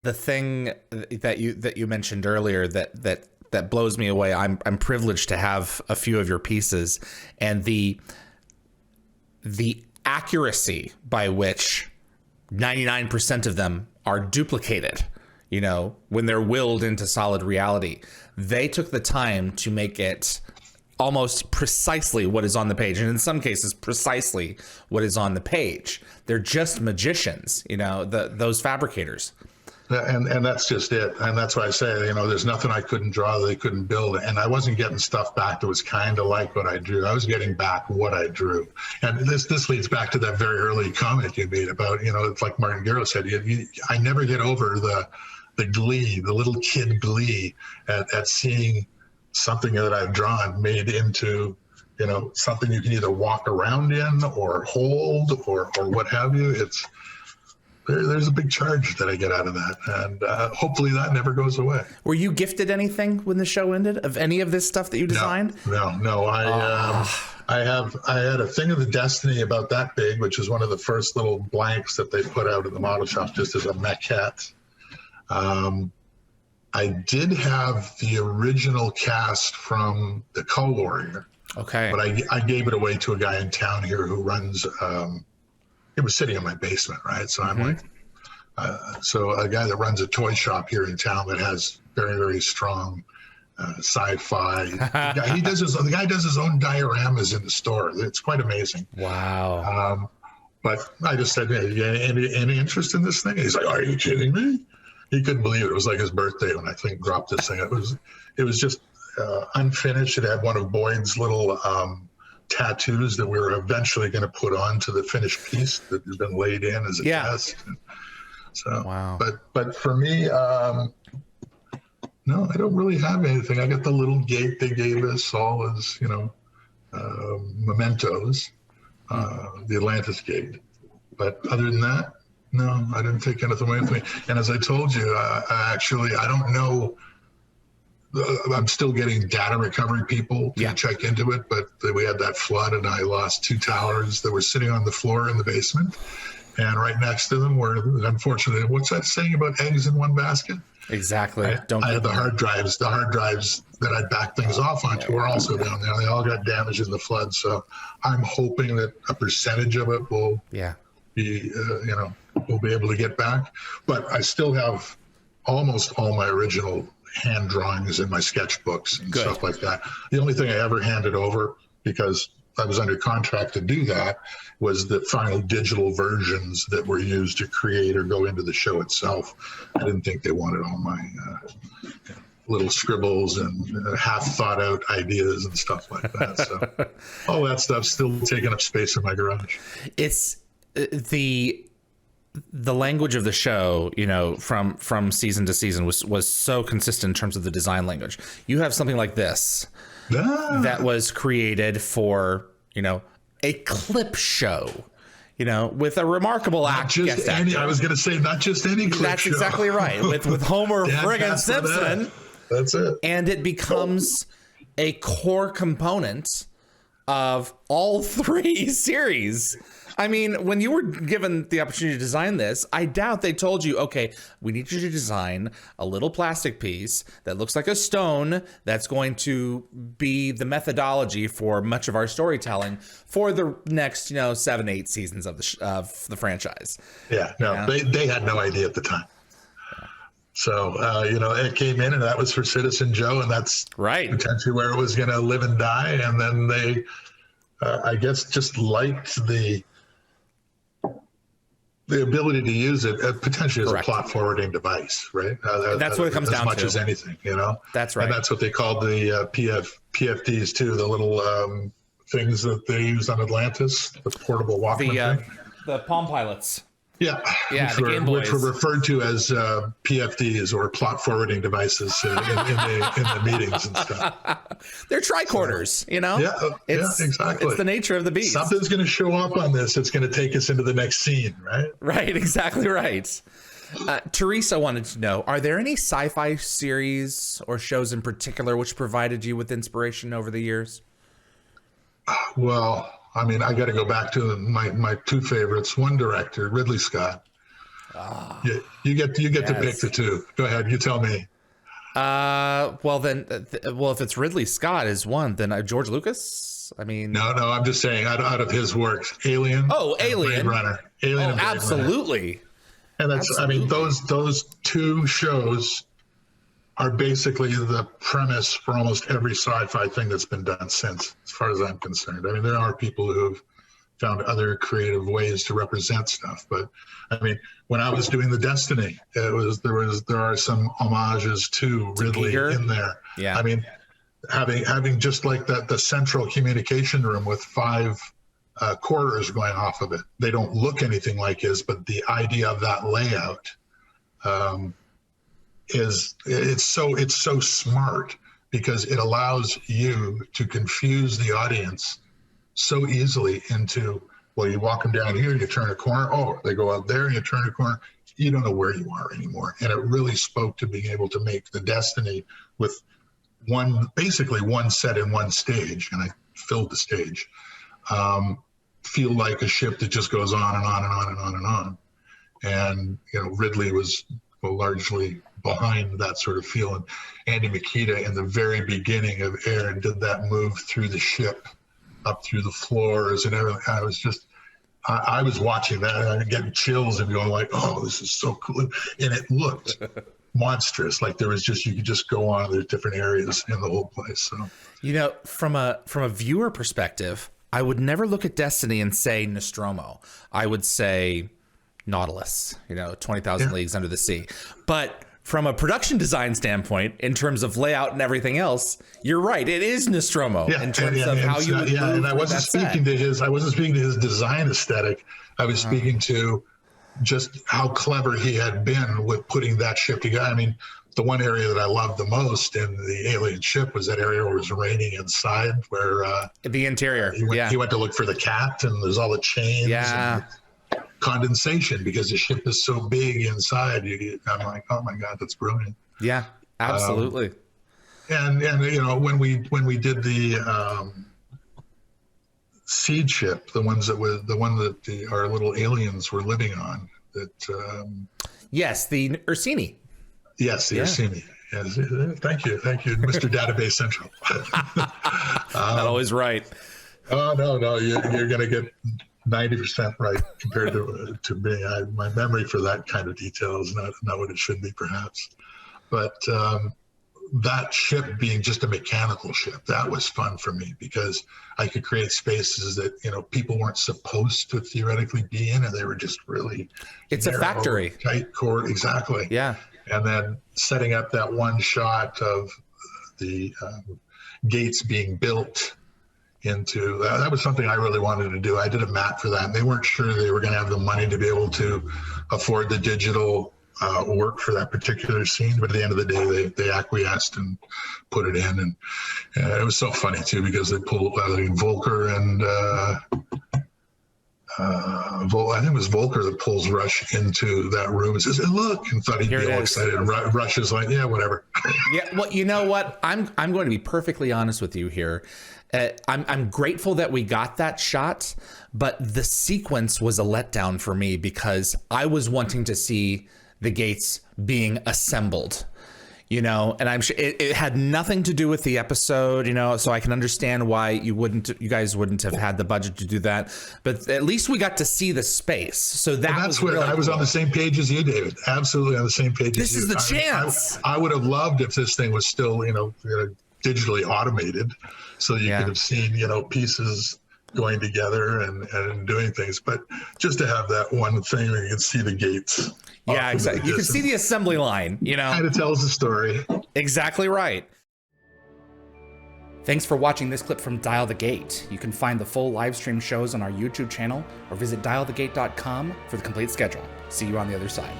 the thing that you mentioned earlier that blows me away. I'm privileged to have a few of your pieces, and the accuracy by which 99% of them are duplicated, you know, when they're willed into solid reality. They took the time to make it almost precisely what is on the page, and in some cases precisely what is on the page. They're just magicians, you know, those fabricators. And that's just it. And that's why I say, you know, there's nothing I couldn't draw that they couldn't build. And I wasn't getting stuff back that was kind of like what I drew. I was getting back what I drew. And this leads back to that very early comment you made about, you know, it's like Martin Garrow said, I never get over the glee, the little kid glee at seeing something that I've drawn made into, you know, something you can either walk around in or hold or what have you. There's a big charge that I get out of that, and hopefully that never goes away. Were you gifted anything when the show ended of any of this stuff that you designed? No. I had a thing of the Destiny about that big, which is one of the first little blanks that they put out in the model shop just as a maquette. I did have the original cast from the Co-Warrior. Okay. But I gave it away to a guy in town here who runs, it was sitting in my basement, right? So I'm like, so a guy that runs a toy shop here in town that has very, very strong sci-fi. The guy does his own dioramas in the store. It's quite amazing. Wow. But I just said, hey, any interest in this thing? He's like, are you kidding me? He couldn't believe it. It was like his birthday when I think dropped this thing. It was just unfinished. It had one of Boyd's little tattoos that we were eventually going to put onto the finished piece that has been laid in as a test. So, wow. But for me, no, I don't really have anything. I got the little gate they gave us all as, you know, mementos, the Atlantis gate. But other than that, no, I didn't take anything away from me. And as I told you, I don't know. I'm still getting data recovery people to check into it, but we had that flood and I lost 2 towers that were sitting on the floor in the basement. And right next to them were, unfortunately, what's that saying about eggs in one basket? Exactly. I had the hard drives that I backed things off onto were also down there. They all got damaged in the flood. So I'm hoping that a percentage of it will be, we'll be able to get back. But I still have almost all my original hand drawings in my sketchbooks and stuff like that. The only thing I ever handed over, because I was under contract to do that, was the final digital versions that were used to create or go into the show itself. I didn't think they wanted all my little scribbles and half thought out ideas and stuff like that. So all that stuff's still taking up space in my garage. It's the language of the show, you know, from season to season was so consistent in terms of the design language. You have something like this that was created for, you know, a clip show, you know, with a remarkable actor. I was going to say, not just any clip That's show. exactly right. With Homer friggin' Simpson. That's it. And it becomes a core component of all 3 series. I mean, when you were given the opportunity to design this, I doubt they told you, okay, we need you to design a little plastic piece that looks like a stone that's going to be the methodology for much of our storytelling for the next, 7, 8 seasons of the franchise. Yeah, no, they had no idea at the time. So, it came in and that was for Citizen Joe, and that's potentially where it was going to live and die. And then they, I guess, just liked the ability to use it potentially as a plot forwarding device, right? That's what it comes down to. As much as anything, That's right. And that's what they called the PFDs too, the little things that they use on Atlantis, the portable Walkman thing. The Palm Pilots. Yeah, which were referred to as PFDs or plot forwarding devices in the meetings and stuff. They're tricorders, Yeah, exactly. It's the nature of the beast. Something's going to show up on this. It's going to take us into the next scene, right? Right, exactly right. Teresa wanted to know, are there any sci-fi series or shows in particular which provided you with inspiration over the years? Well, I mean, I got to go back to my 2 favorites. One director, Ridley Scott. You get to pick the two. Go ahead, you tell me. Well then, if it's Ridley Scott is one, then George Lucas. I mean, no, I'm just saying out of his works, Alien. Oh, Alien, Blade Runner. Alien, and absolutely. Runner. And that's, absolutely. I mean, those two shows are basically the premise for almost every sci-fi thing that's been done since, as far as I'm concerned. I mean, there are people who have found other creative ways to represent stuff, but I mean, when I was doing the Destiny, there are some homages to Ridley in there. Yeah. I mean, having just like the central communication room with 5 corridors going off of it. They don't look anything like his, but the idea of that layout it's so smart, because it allows you to confuse the audience so easily into, well, you walk them down here, you turn a corner, oh, they go out there, and you turn a corner. You don't know where you are anymore. And it really spoke to being able to make the Destiny with basically one set in one stage, and I filled the stage, feel like a ship that just goes on and on and on and on and on. And, Ridley was largely behind that sort of feel. And Andy Makita in the very beginning of Air did that move through the ship, up through the floors and everything. I was watching that and getting chills and going like, oh, this is so cool. And it looked monstrous. Like you could just go on. There's different areas in the whole place. So, from a viewer perspective, I would never look at Destiny and say Nostromo. I would say Nautilus, 20,000 Leagues Under the Sea. But from a production design standpoint, in terms of layout and everything else, you're right. It is Nostromo in terms of how you would move. And I wasn't speaking to his design aesthetic. I was speaking to just how clever he had been with putting that ship together. I mean, the one area that I loved the most in the alien ship was that area where it was raining inside, where the interior. He went to look for the cat, and there's all the chains. Yeah. And condensation, because the ship is so big inside. I'm like, oh my God, that's brilliant. Yeah, absolutely. And when we did the seed ship, the one that our little aliens were living on, yes, the Ursini. Yes, the Ursini. Yes, thank you, Mr. Database Central. Not always right. Oh no, you're going to get 90% right compared to me. My memory for that kind of detail is not what it should be, perhaps. But that ship being just a mechanical ship, that was fun for me, because I could create spaces that people weren't supposed to theoretically be in, and they were just really it's narrow, a factory, tight core. Exactly. Yeah. And then setting up that one shot of the gates being built into that was something I really wanted to do. I did a map for that, and they weren't sure they were going to have the money to be able to afford the digital work for that particular scene, but at the end of the day they acquiesced and put it in. And it was so funny too, because they pulled Volker and I think it was Volker that pulls Rush into that room and says, hey, look, and thought he'd be all excited. And Rush is like, yeah, whatever. Yeah, well, you know what? I'm going to be perfectly honest with you here. I'm grateful that we got that shot, but the sequence was a letdown for me, because I was wanting to see the gates being assembled, and I'm sure it had nothing to do with the episode, so I can understand why you guys wouldn't have had the budget to do that, but at least we got to see the space. So that's what I was on the same page as you, David. Absolutely on the same page. This is the chance. I would have loved if this thing was still, digitally automated, so you could have seen, pieces going together and doing things, but just to have that one thing where you can see the gates. Yeah, exactly. You can see the assembly line, Kind of tells the story. Exactly right. Thanks for watching this clip from Dial the Gate. You can find the full live stream shows on our YouTube channel, or visit dialthegate.com for the complete schedule. See you on the other side.